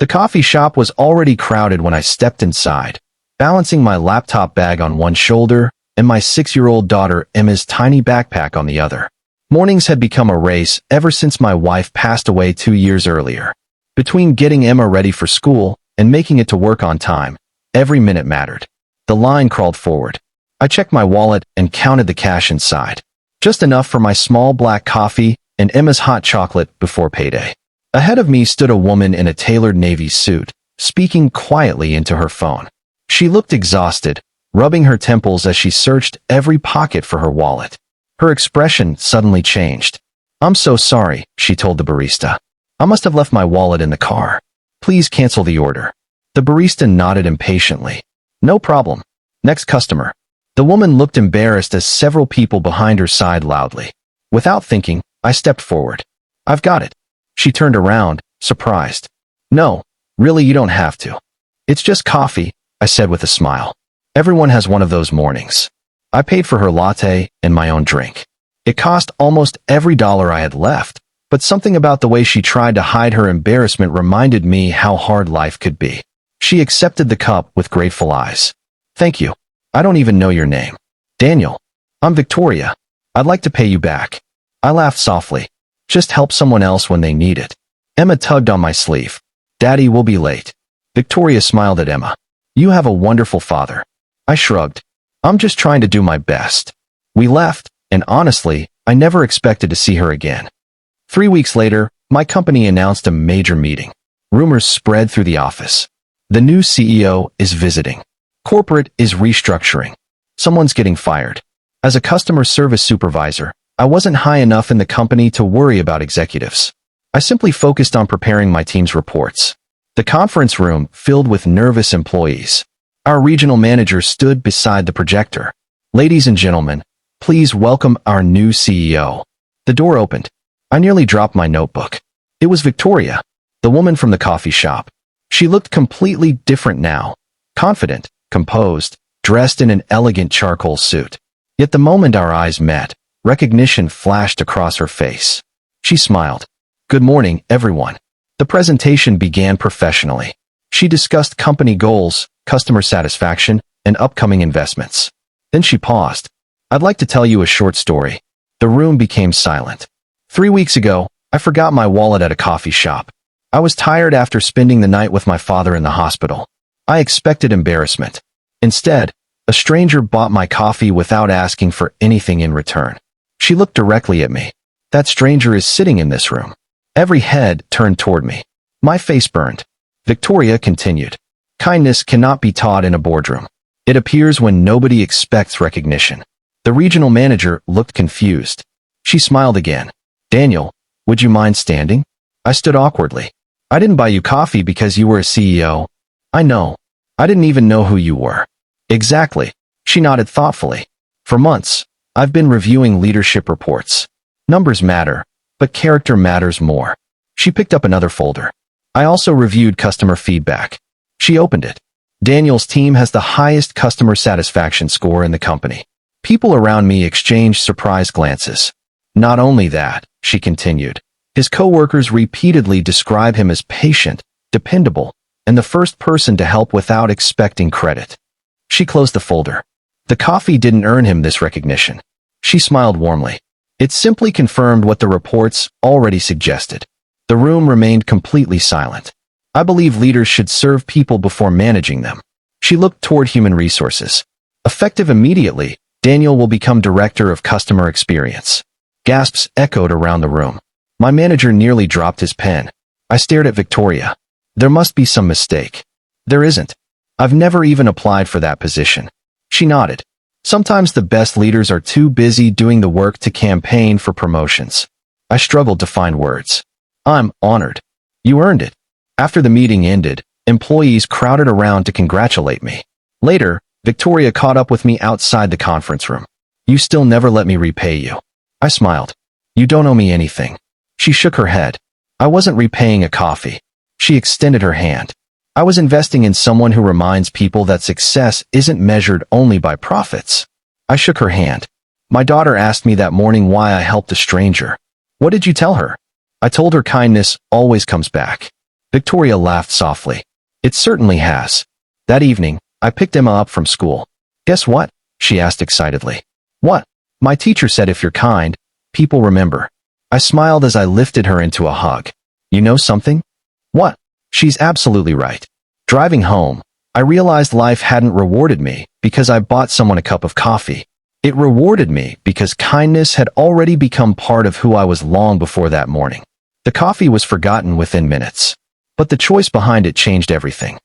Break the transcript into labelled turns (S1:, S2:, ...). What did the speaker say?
S1: The coffee shop was already crowded when I stepped inside, balancing my laptop bag on one shoulder and my 6-year-old daughter Emma's tiny backpack on the other. Mornings had become a race ever since my wife passed away 2 years earlier. Between getting Emma ready for school and making it to work on time, every minute mattered. The line crawled forward. I checked my wallet and counted the cash inside. Just enough for my small black coffee and Emma's hot chocolate before payday. Ahead of me stood a woman in a tailored navy suit, speaking quietly into her phone. She looked exhausted, rubbing her temples as she searched every pocket for her wallet. Her expression suddenly changed. "I'm so sorry," she told the barista. "I must have left my wallet in the car. Please cancel the order." The barista nodded impatiently. "No problem. Next customer." The woman looked embarrassed as several people behind her sighed loudly. Without thinking, I stepped forward. "I've got it." She turned around, surprised. "No, really, you don't have to. It's just coffee," I said with a smile. Everyone has one of those mornings. I paid for her latte and my own drink. It cost almost every dollar I had left, but something about the way she tried to hide her embarrassment reminded me how hard life could be. She accepted the cup with grateful eyes. "Thank you. I don't even know your name." "Daniel. I'm Victoria. I'd like to pay you back." I laughed softly. "Just help someone else when they need it." Emma tugged on my sleeve. "Daddy will be late." Victoria smiled at Emma. "You have a wonderful father." I shrugged. "I'm just trying to do my best." We left, and honestly, I never expected to see her again. 3 weeks later, my company announced a major meeting. Rumors spread through the office. The new CEO is visiting. Corporate is restructuring. Someone's getting fired. As a customer service supervisor, I wasn't high enough in the company to worry about executives. I simply focused on preparing my team's reports. The conference room filled with nervous employees. Our regional manager stood beside the projector. "Ladies and gentlemen, please welcome our new CEO." The door opened. I nearly dropped my notebook. It was Victoria, the woman from the coffee shop. She looked completely different now. Confident, composed, dressed in an elegant charcoal suit. Yet the moment our eyes met, recognition flashed across her face. She smiled. "Good morning, everyone." The presentation began professionally. She discussed company goals, customer satisfaction, and upcoming investments. Then she paused. "I'd like to tell you a short story." The room became silent. 3 weeks ago, I forgot my wallet at a coffee shop. I was tired after spending the night with my father in the hospital. I expected embarrassment. Instead, a stranger bought my coffee without asking for anything in return. She looked directly at me. "That stranger is sitting in this room." Every head turned toward me. My face burned. Victoria continued. "Kindness cannot be taught in a boardroom. It appears when nobody expects recognition." The regional manager looked confused. She smiled again. "Daniel, would you mind standing?" I stood awkwardly. "I didn't buy you coffee because you were a CEO." "I know. I didn't even know who you were." "Exactly." She nodded thoughtfully. "For months, I've been reviewing leadership reports. Numbers matter, but character matters more." She picked up another folder. "I also reviewed customer feedback." She opened it. "Daniel's team has the highest customer satisfaction score in the company." People around me exchanged surprised glances. "Not only that," she continued, "his coworkers repeatedly describe him as patient, dependable, and the first person to help without expecting credit." She closed the folder. The coffee didn't earn him this recognition. She smiled warmly. It simply confirmed what the reports already suggested. The room remained completely silent. "I believe leaders should serve people before managing them." She looked toward human resources. "Effective immediately, Daniel will become Director of Customer Experience." Gasps echoed around the room. My manager nearly dropped his pen. I stared at Victoria. "There must be some mistake." "There isn't. I've never even applied for that position." She nodded. "Sometimes the best leaders are too busy doing the work to campaign for promotions." I struggled to find words. "I'm honored." "You earned it." After the meeting ended, employees crowded around to congratulate me. Later, Victoria caught up with me outside the conference room. "You still never let me repay you." I smiled. "You don't owe me anything." She shook her head. "I wasn't repaying a coffee." She extended her hand. "I was investing in someone who reminds people that success isn't measured only by profits." I shook her hand. "My daughter asked me that morning why I helped a stranger." "What did you tell her?" "I told her kindness always comes back." Victoria laughed softly. It certainly has. That evening, I picked Emma up from school. Guess what? She asked excitedly. What? My teacher said if you're kind, people remember. I smiled as I lifted her into a hug. You know something? What? She's absolutely right. Driving home, I realized life hadn't rewarded me because I bought someone a cup of coffee. It rewarded me because kindness had already become part of who I was long before that morning. The coffee was forgotten within minutes. But the choice behind it changed everything.